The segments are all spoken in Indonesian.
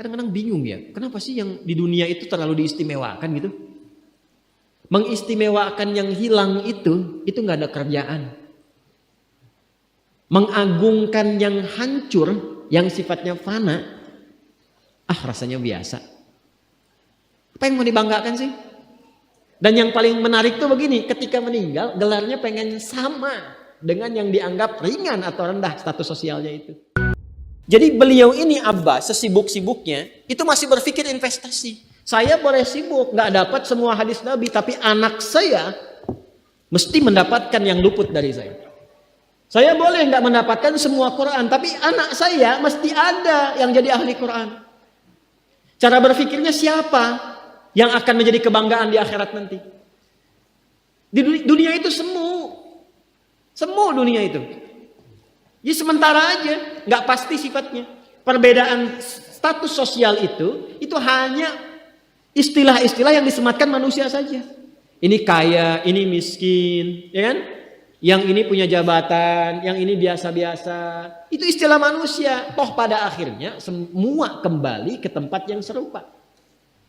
Saya kadang-kadang bingung ya, kenapa sih yang di dunia itu terlalu diistimewakan gitu? Mengistimewakan yang hilang itu nggak ada kerjaan. Mengagungkan yang hancur, yang sifatnya fana, rasanya biasa. Apa yang mau dibanggakan sih? Dan yang paling menarik tuh begini, ketika meninggal gelarnya pengen sama dengan yang dianggap ringan atau rendah status sosialnya itu. Jadi beliau ini Abbas sesibuk-sibuknya itu masih berpikir investasi. Saya boleh sibuk nggak dapat semua hadis Nabi, tapi anak saya mesti mendapatkan yang luput dari saya. Saya boleh nggak mendapatkan semua Quran, tapi anak saya mesti ada yang jadi ahli Quran. Cara berpikirnya siapa yang akan menjadi kebanggaan di akhirat nanti? Di dunia itu semu dunia itu. Jadi sementara aja, nggak pasti sifatnya. Perbedaan status sosial itu hanya istilah-istilah yang disematkan manusia saja. Ini kaya, ini miskin, ya kan? Yang ini punya jabatan, yang ini biasa-biasa. Itu istilah manusia. Toh pada akhirnya semua kembali ke tempat yang serupa.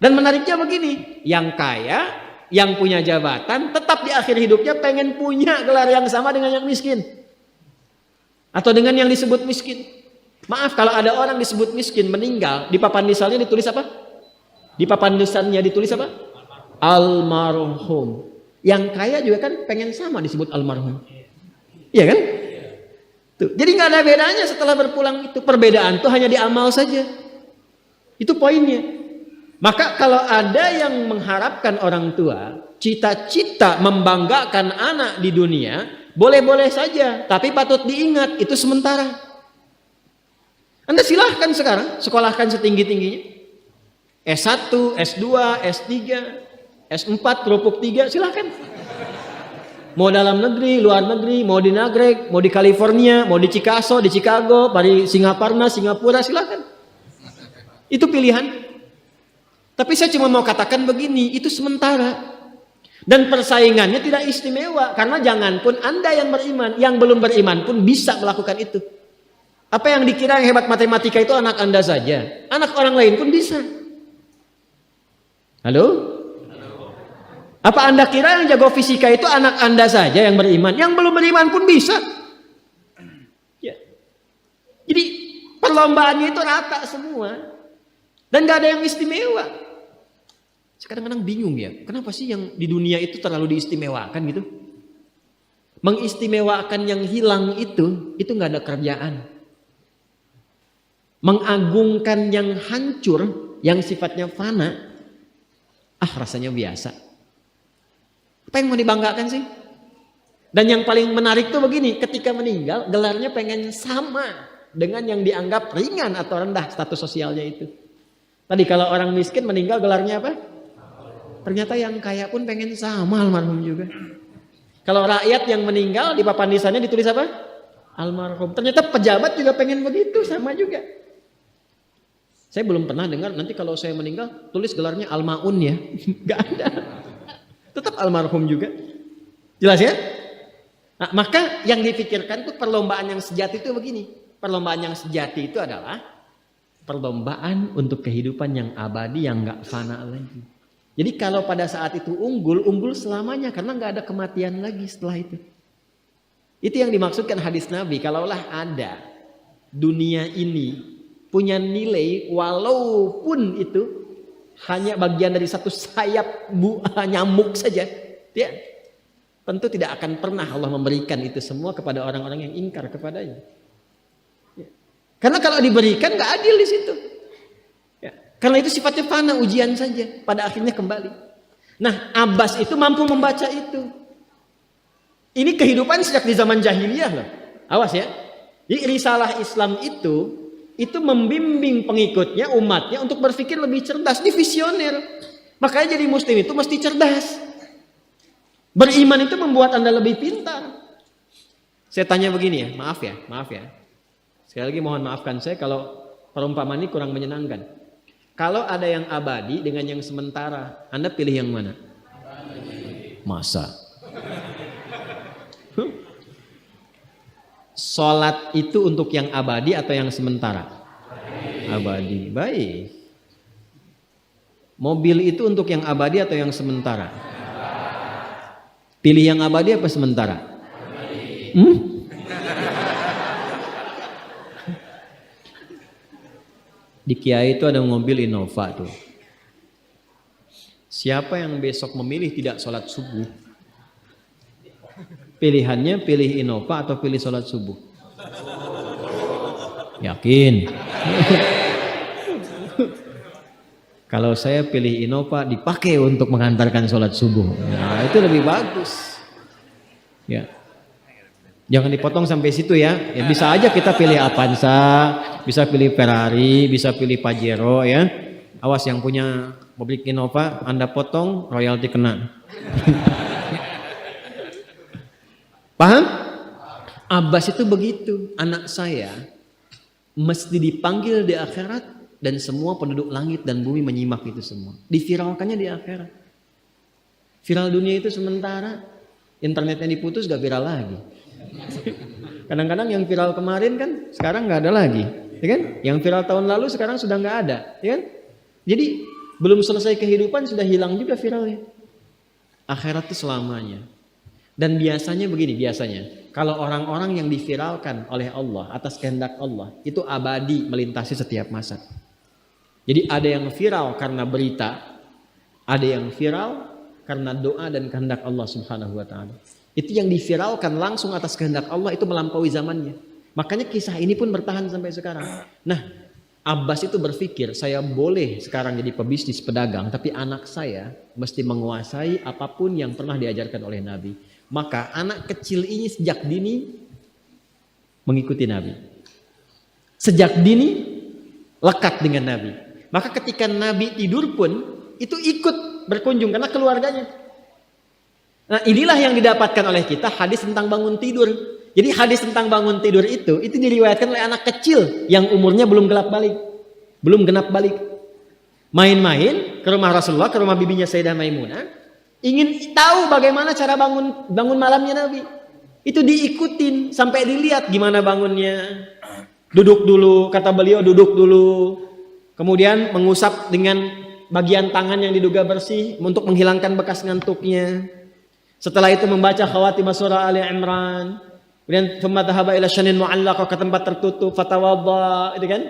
Dan menariknya begini, yang kaya, yang punya jabatan, tetap di akhir hidupnya pengen punya gelar yang sama dengan yang miskin. Atau dengan yang disebut miskin. Maaf, kalau ada orang disebut miskin meninggal, di papan nisannya ditulis apa? Di papan nisannya ditulis apa? Almarhum. Yang kaya juga kan pengen sama disebut almarhum. Iya kan? Tuh. Jadi nggak ada bedanya setelah berpulang itu. Perbedaan itu hanya di amal saja. Itu poinnya. Maka kalau ada yang mengharapkan orang tua, cita-cita membanggakan anak di dunia, boleh-boleh saja. Tapi patut diingat, itu sementara. Anda silahkan sekarang sekolahkan setinggi-tingginya. S1, S2, S3, S4, kerupuk 3, silahkan. Mau dalam negeri, luar negeri, mau di Nagreg, mau di California, mau di Chicago, di Chicago, di Singaparna, Singapura, silahkan. Itu pilihan. Tapi saya cuma mau katakan begini, itu sementara. Dan persaingannya tidak istimewa. Karena jangan pun Anda yang beriman, yang belum beriman pun bisa melakukan itu. Apa yang dikira yang hebat matematika itu anak Anda saja. Anak orang lain pun bisa. Halo? Apa Anda kira yang jago fisika itu anak Anda saja yang beriman? Yang belum beriman pun bisa. Ya. Jadi perlombaannya itu rata semua. Dan gak ada yang istimewa. Saya kadang-kadang bingung ya, kenapa sih yang di dunia itu terlalu diistimewakan gitu? Mengistimewakan yang hilang itu gak ada kerjaan. Mengagungkan yang hancur, yang sifatnya fana, rasanya biasa. Apa yang mau dibanggakan sih? Dan yang paling menarik tuh begini, ketika meninggal gelarnya pengen sama dengan yang dianggap ringan atau rendah status sosialnya itu. Tadi kalau orang miskin meninggal gelarnya apa? Ternyata yang kaya pun pengen sama almarhum juga. Kalau rakyat yang meninggal di papan nisannya ditulis apa? Almarhum. Ternyata pejabat juga pengen begitu, sama juga. Saya belum pernah dengar nanti kalau saya meninggal tulis gelarnya almaun ya. Gak ada. Tetap almarhum juga. Jelas ya? Nah, maka yang dipikirkan tuh perlombaan yang sejati itu begini. Perlombaan yang sejati itu adalah perlombaan untuk kehidupan yang abadi yang gak fana lagi. Jadi kalau pada saat itu unggul selamanya karena nggak ada kematian lagi setelah itu. Itu yang dimaksudkan hadis Nabi. Kalaulah ada dunia ini punya nilai walaupun itu hanya bagian dari satu sayap nyamuk saja, ya, tentu tidak akan pernah Allah memberikan itu semua kepada orang-orang yang ingkar kepadanya. Ya. Karena kalau diberikan nggak adil di situ. Karena itu sifatnya fana, ujian saja. Pada akhirnya kembali. Nah, Abbas itu mampu membaca itu. Ini kehidupan sejak di zaman jahiliyah loh. Awas ya. Jadi risalah Islam itu membimbing pengikutnya, umatnya untuk berpikir lebih cerdas. Ini visioner. Makanya jadi muslim itu mesti cerdas. Beriman itu membuat Anda lebih pintar. Saya tanya begini ya, maaf ya. Sekali lagi mohon maafkan saya kalau perumpamaan ini kurang menyenangkan. Kalau ada yang abadi dengan yang sementara, Anda pilih yang mana? Masa? Sholat itu untuk yang abadi atau yang sementara? abadi. Baik. Mobil itu untuk yang abadi atau yang sementara? Pilih yang abadi apa sementara? Di Kiai itu ada mobil Innova tuh. Siapa yang besok memilih tidak sholat subuh? Pilihannya pilih Innova atau pilih sholat subuh? Yakin? Kalau saya pilih Innova dipakai untuk mengantarkan sholat subuh. Nah, itu lebih bagus. Ya. Jangan dipotong sampai situ ya. Ya bisa aja kita pilih Avanza, bisa pilih Ferrari, bisa pilih Pajero ya. Awas yang punya mobil Innova, Anda potong royalti kena. Paham? Abbas itu begitu. Anak saya mesti dipanggil di akhirat dan semua penduduk langit dan bumi menyimak itu semua. Diviralkannya di akhirat. Viral dunia itu sementara, internetnya diputus gak viral lagi. Kadang-kadang yang viral kemarin kan sekarang nggak ada lagi, ya kan? Yang viral tahun lalu sekarang sudah nggak ada, ya kan? Jadi belum selesai kehidupan sudah hilang juga viralnya. Akhirat itu selamanya. Dan biasanya begini, biasanya kalau orang-orang yang diviralkan oleh Allah atas kehendak Allah itu abadi melintasi setiap masa. Jadi ada yang viral karena berita, ada yang viral karena doa dan kehendak Allah Subhanahu wa taala. Itu yang diviralkan langsung atas kehendak Allah itu melampaui zamannya. Makanya kisah ini pun bertahan sampai sekarang. Nah, Abbas itu berpikir, saya boleh sekarang jadi pebisnis pedagang, tapi anak saya mesti menguasai apapun yang pernah diajarkan oleh Nabi. Maka anak kecil ini sejak dini mengikuti Nabi. Sejak dini lekat dengan Nabi. Maka ketika Nabi tidur pun itu ikut berkunjung karena keluarganya. Nah, inilah yang didapatkan oleh kita hadis tentang bangun tidur. Jadi hadis tentang bangun tidur itu diriwayatkan oleh anak kecil yang umurnya belum genap balik. Main-main ke rumah Rasulullah, ke rumah bibinya Sayyidah Maimunah, ingin tahu bagaimana cara bangun malamnya Nabi. Itu diikutin sampai dilihat gimana bangunnya. Duduk dulu, kata beliau duduk dulu. Kemudian mengusap dengan bagian tangan yang diduga bersih untuk menghilangkan bekas ngantuknya. Setelah itu membaca khawatimah surah Ali Imran. Kemudian thumma dhahaba ila syanin mu'allaq, ke tempat tertutup, fatawadda, itu kan?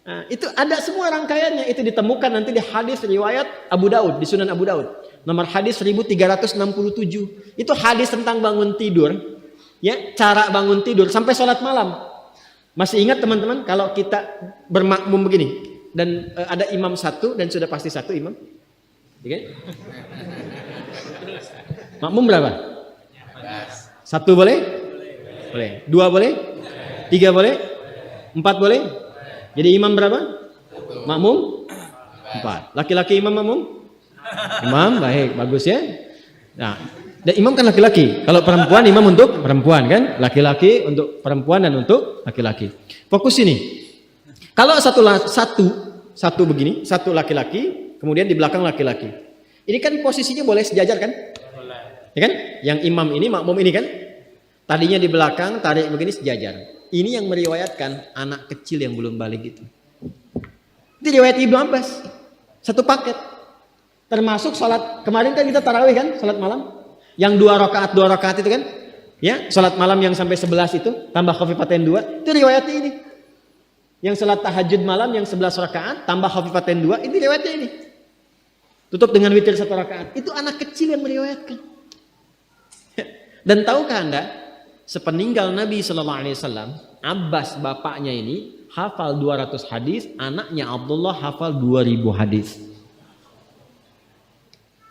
Nah, itu ada semua rangkaiannya, itu ditemukan nanti di hadis riwayat Abu Daud, di Sunan Abu Daud. Nomor hadis 1367. Itu hadis tentang bangun tidur, ya, cara bangun tidur sampai sholat malam. Masih ingat teman-teman kalau kita bermakmum begini dan ada imam satu dan sudah pasti satu imam? Ya kan? Makmum berapa? Satu boleh? Boleh. Dua boleh? Tiga boleh? Empat boleh? Jadi imam berapa? Makmum? Empat. Laki-laki imam makmum? Imam, baik, bagus ya. Nah, dan imam kan laki-laki. Kalau perempuan imam untuk perempuan kan? Laki-laki untuk perempuan dan untuk laki-laki. Fokus ini. Kalau satu begini, satu laki-laki, kemudian di belakang laki-laki. Ini kan posisinya boleh sejajar kan? Ya kan? Yang imam ini, makmum ini kan? Tadinya di belakang, tarik begini sejajar. Ini yang meriwayatkan anak kecil yang belum balik itu. Itu riwayat Ibnu Abbas. Satu paket. Termasuk sholat, kemarin kan kita tarawih kan? Sholat malam. Yang dua rakaat itu kan? Ya, sholat malam yang sampai 11 itu, tambah khafifatain 2. Itu riwayatnya ini. Yang sholat tahajud malam yang 11 rakaat, tambah khafifatain 2. Ini riwayatnya ini. Tutup dengan witir 1 rakaat. Itu anak kecil yang meriwayatkan. Dan tahukah Anda? Sepeninggal Nabi SAW, Abbas bapaknya ini hafal 200 hadis, anaknya Abdullah hafal 2000 hadis.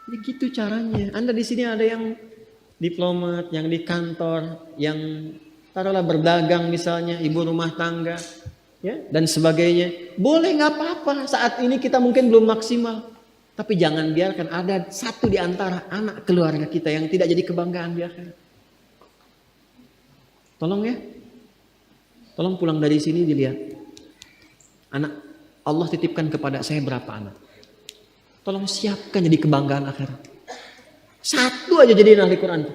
Begitu caranya. Anda di sini ada yang diplomat, yang di kantor, yang taruhlah berdagang misalnya, ibu rumah tangga, ya, dan sebagainya. Boleh, nggak apa-apa. Saat ini kita mungkin belum maksimal, tapi jangan biarkan ada satu di antara anak keluarga kita yang tidak jadi kebanggaan di akhirat. Tolong ya, tolong pulang dari sini dilihat. Anak Allah titipkan kepada saya berapa anak? Tolong siapkan jadi kebanggaan akhirat. Satu aja jadi ahli Quran.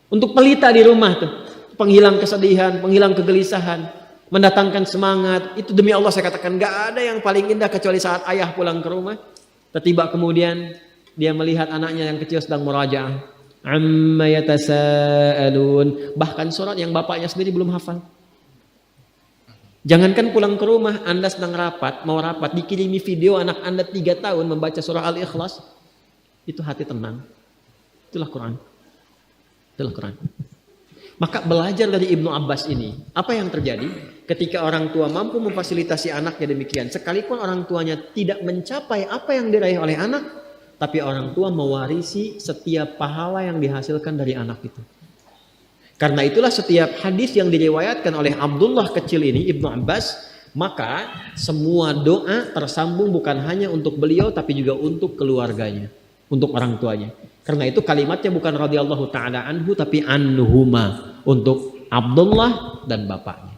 Untuk pelita di rumah tuh, penghilang kesedihan, penghilang kegelisahan, mendatangkan semangat. Itu demi Allah saya katakan, gak ada yang paling indah kecuali saat ayah pulang ke rumah. Tiba kemudian dia melihat anaknya yang kecil sedang murajaah. Amma yatasaalun. Bahkan surat yang bapaknya sendiri belum hafal. Jangankan pulang ke rumah, Anda sedang mau rapat, dikirimi video anak Anda 3 tahun membaca surah Al-Ikhlas, itu hati tenang. Itulah Quran. Itulah Quran. Maka belajar dari Ibnu Abbas ini, apa yang terjadi ketika orang tua mampu memfasilitasi anaknya demikian, sekalipun orang tuanya tidak mencapai apa yang diraih oleh anak, tapi orang tua mewarisi setiap pahala yang dihasilkan dari anak itu. Karena itulah setiap hadis yang diriwayatkan oleh Abdullah kecil ini, Ibnu Abbas, maka semua doa tersambung bukan hanya untuk beliau tapi juga untuk keluarganya, untuk orang tuanya. Karena itu kalimatnya bukan radhiyallahu taala anhu tapi anhuma, untuk Abdullah dan bapaknya.